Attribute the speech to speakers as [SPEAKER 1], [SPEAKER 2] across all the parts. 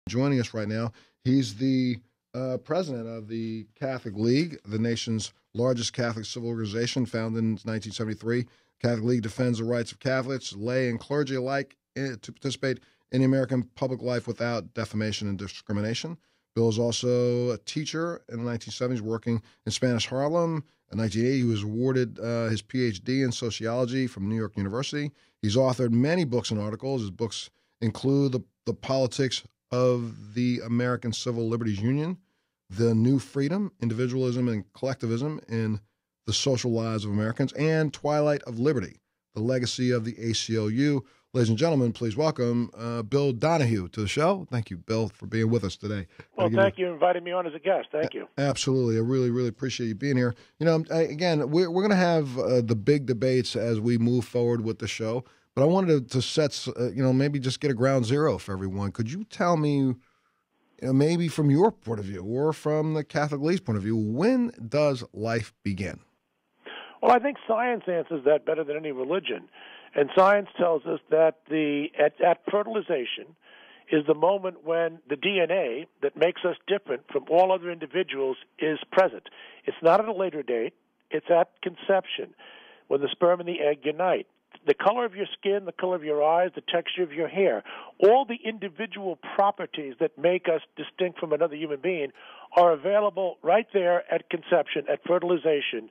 [SPEAKER 1] Joining us right now. He's the president of the Catholic League, the nation's largest Catholic civil organization, founded in 1973. Catholic League defends the rights of Catholics, lay, and clergy alike to participate in the American public life without defamation and discrimination. Bill is also a teacher in the 1970s, working in Spanish Harlem. In 1980, he was awarded his PhD in sociology from New York University. He's authored many books and articles. His books include the Politics of the American Civil Liberties Union, The New Freedom, Individualism and Collectivism in the Social Lives of Americans, and Twilight of Liberty, The Legacy of the ACLU. Ladies and gentlemen, please welcome Bill Donohue to the show. Thank you, Bill, for being with us today.
[SPEAKER 2] Well, thank you for inviting me on as a guest. Thank you.
[SPEAKER 1] Absolutely. I really, really appreciate you being here. You know, again, we're going to have the big debates as we move forward with the show, but I wanted to set, maybe just get a ground zero for everyone. Could you tell me, maybe from your point of view or from the Catholic League's point of view, when does life begin?
[SPEAKER 2] Well, I think science answers that better than any religion. And science tells us that at fertilization is the moment when the DNA that makes us different from all other individuals is present. It's not at a later date. It's at conception, when the sperm and the egg unite. The color of your skin, the color of your eyes, the texture of your hair, all the individual properties that make us distinct from another human being are available right there at conception, at fertilization,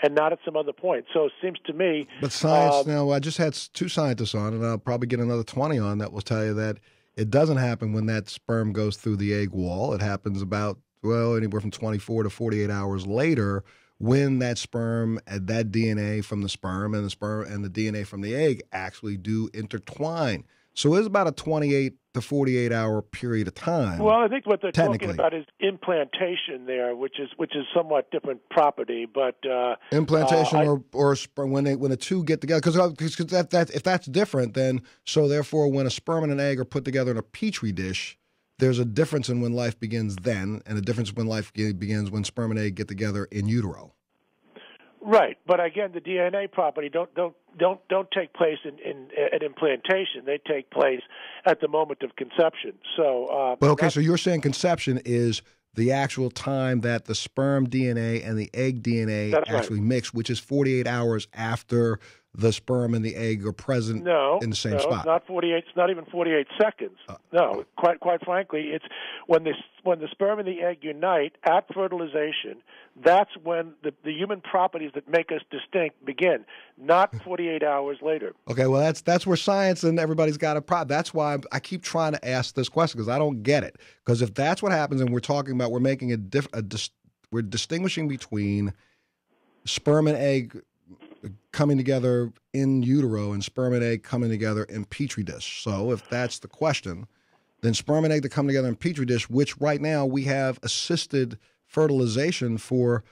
[SPEAKER 2] and not at some other point. So it seems to me...
[SPEAKER 1] But science, now, I just had two scientists on, and I'll probably get another 20 on that will tell you that it doesn't happen when that sperm goes through the egg wall. It happens about, anywhere from 24 to 48 hours later, when that sperm and that DNA from the sperm and the DNA from the egg actually do intertwine. So it's about a 28 to 48 hour period of time.
[SPEAKER 2] Well, I think what they're talking about is implantation there, which is somewhat different property. But
[SPEAKER 1] implantation or sperm, when the two get together, because if that's different, then so therefore when a sperm and an egg are put together in a petri dish, there's a difference in when life begins then, and a difference when life begins when sperm and egg get together in utero.
[SPEAKER 2] Right, but again, the DNA property don't take place at implantation. They take place at the moment of conception. So,
[SPEAKER 1] so you're saying conception is the actual time that the sperm DNA and the egg DNA actually mix, which is 48 hours after the sperm and the egg are present in the same spot.
[SPEAKER 2] No, it's not 48. It's not even 48 seconds. No, quite frankly, it's when the sperm and the egg unite at fertilization. That's when the human properties that make us distinct begin, not 48 hours later.
[SPEAKER 1] Okay, well, that's where science and everybody's got a problem. That's why I keep trying to ask this question, because I don't get it. Because if that's what happens, and we're making we're distinguishing between sperm and egg coming together in utero and sperm and egg coming together in petri dish. So if that's the question, then sperm and egg that come together in petri dish, which right now we have assisted fertilization for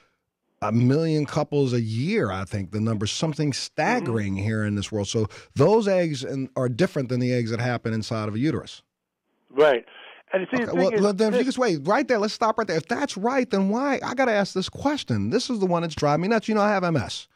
[SPEAKER 1] 1 million couples a year. I think the number's something staggering here in this world. So those eggs are different than the eggs that happen inside of a uterus.
[SPEAKER 2] Right. And see,
[SPEAKER 1] then if you just wait right there, let's stop right there. If that's right, then why? I got to ask this question. This is the one that's driving me nuts. I have MS.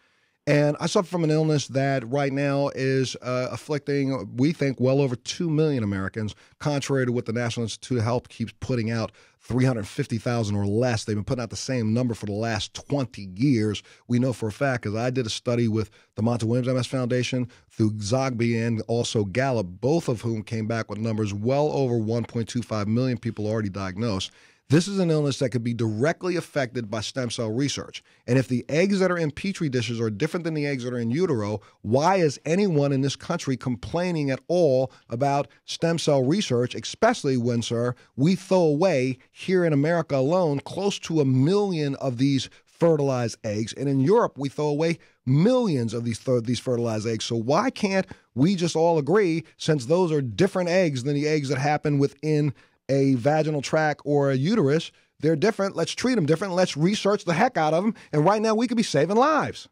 [SPEAKER 1] And I suffer from an illness that right now is afflicting, we think, well over 2 million Americans, contrary to what the National Institute of Health keeps putting out, 350,000 or less. They've been putting out the same number for the last 20 years. We know for a fact, because I did a study with the Montel Williams MS Foundation through Zogby and also Gallup, both of whom came back with numbers well over 1.25 million people already diagnosed. This is an illness that could be directly affected by stem cell research. And if the eggs that are in petri dishes are different than the eggs that are in utero, why is anyone in this country complaining at all about stem cell research, especially when, sir, we throw away here in America alone close to 1 million of these fertilized eggs, and in Europe we throw away millions of these fertilized eggs. So why can't we just all agree, since those are different eggs than the eggs that happen within a vaginal tract or a uterus, they're different. Let's treat them different. Let's research the heck out of them. And right now we could be saving lives.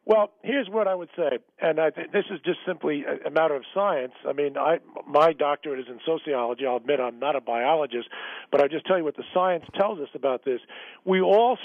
[SPEAKER 2] Well, here's what I would say, and I think this is just simply a matter of science. I mean, my doctorate is in sociology. I'll admit I'm not a biologist, but I'll just tell you what the science tells us about this. We all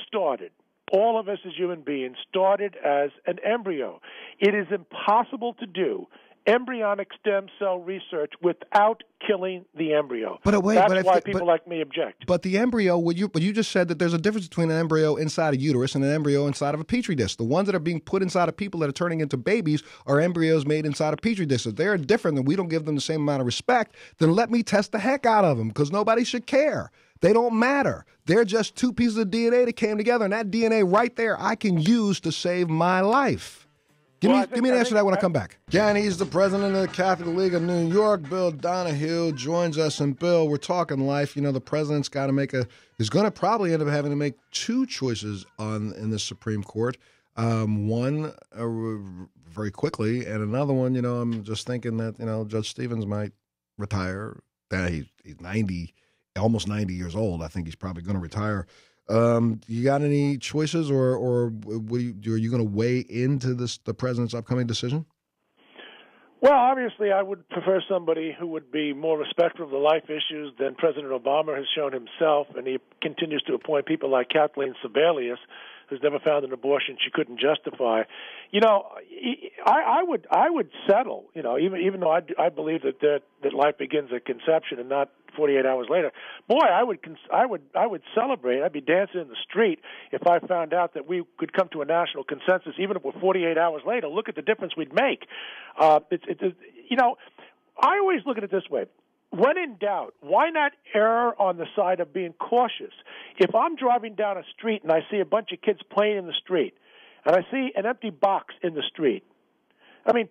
[SPEAKER 2] of us as human beings started as an embryo. It is impossible to do embryonic stem cell research without killing the embryo.
[SPEAKER 1] But wait,
[SPEAKER 2] that's why people like me object.
[SPEAKER 1] But the embryo, but you just said that there's a difference between an embryo inside a uterus and an embryo inside of a petri dish. The ones that are being put inside of people that are turning into babies are embryos made inside of petri dishes. If they're different and we don't give them the same amount of respect, then let me test the heck out of them, because nobody should care. They don't matter. They're just two pieces of DNA that came together, and that DNA right there I can use to save my life. Give me an answer to that when I come back. Again, he's the president of the Catholic League of New York. Bill Donohue joins us. And Bill, we're talking life. You know, the president's got to is going to probably end up having to make two choices in the Supreme Court. One very quickly, and another one, I'm just thinking that, Judge Stevens might retire. He's 90, almost 90 years old. I think he's probably going to retire. You got any choices, or are you going to weigh into the president's upcoming decision?
[SPEAKER 2] Well, obviously, I would prefer somebody who would be more respectful of the life issues than President Obama has shown himself, and he continues to appoint people like Kathleen Sebelius, who's never found an abortion she couldn't justify. I would settle. Even though I believe that life begins at conception and not 48 hours later. Boy, I would celebrate. I'd be dancing in the street if I found out that we could come to a national consensus, even if we're 48 hours later. Look at the difference we'd make. I always look at it this way. When in doubt, why not err on the side of being cautious? If I'm driving down a street and I see a bunch of kids playing in the street, and I see an empty box in the street,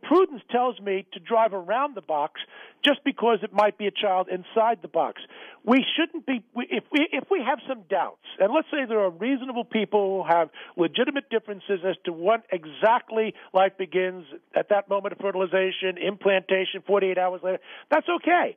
[SPEAKER 2] prudence tells me to drive around the box just because it might be a child inside the box. We shouldn't be, if we have some doubts, and let's say there are reasonable people who have legitimate differences as to what exactly life begins at that moment of fertilization, implantation, 48 hours later, that's okay.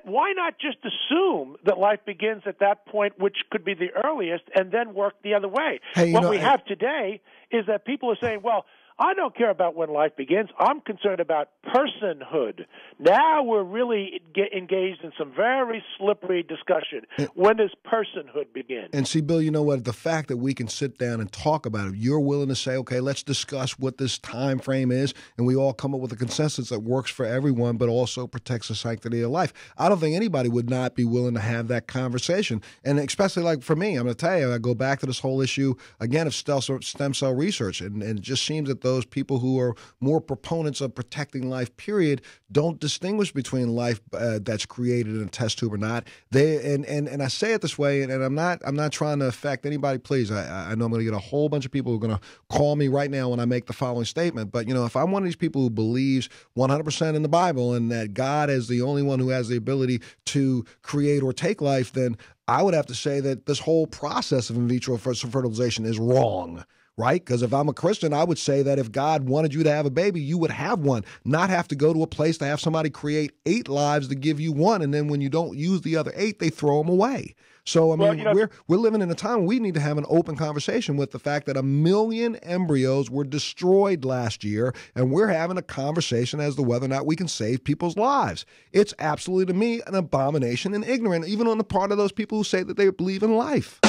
[SPEAKER 2] Why not just assume that life begins at that point, which could be the earliest, and then work the other way? What we have today is that people are saying, well, I don't care about when life begins. I'm concerned about personhood. Now we're really engaged in some very slippery discussion. When does personhood begin?
[SPEAKER 1] And see, Bill, you know what? The fact that we can sit down and talk about it, you're willing to say, okay, let's discuss what this time frame is, and we all come up with a consensus that works for everyone, but also protects the sanctity of life. I don't think anybody would not be willing to have that conversation. And especially like for me, I'm going to tell you, I go back to this whole issue, again, of stem cell research, and it just seems that those people who are more proponents of protecting life, period, don't distinguish between life that's created in a test tube or not. And I say it this way, and I'm not trying to affect anybody. Please, I know I'm going to get a whole bunch of people who are going to call me right now when I make the following statement. But if I'm one of these people who believes 100% in the Bible and that God is the only one who has the ability to create or take life, then I would have to say that this whole process of in vitro fertilization is wrong. Right? Because if I'm a Christian, I would say that if God wanted you to have a baby, you would have one, not have to go to a place to have somebody create 8 lives to give you one. And then when you don't use the other 8, they throw them away. So, we're living in a time where we need to have an open conversation with the fact that 1 million embryos were destroyed last year, and we're having a conversation as to whether or not we can save people's lives. It's absolutely, to me, an abomination and ignorant, even on the part of those people who say that they believe in life.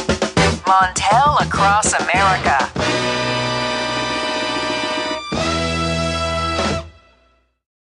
[SPEAKER 3] Montel across America.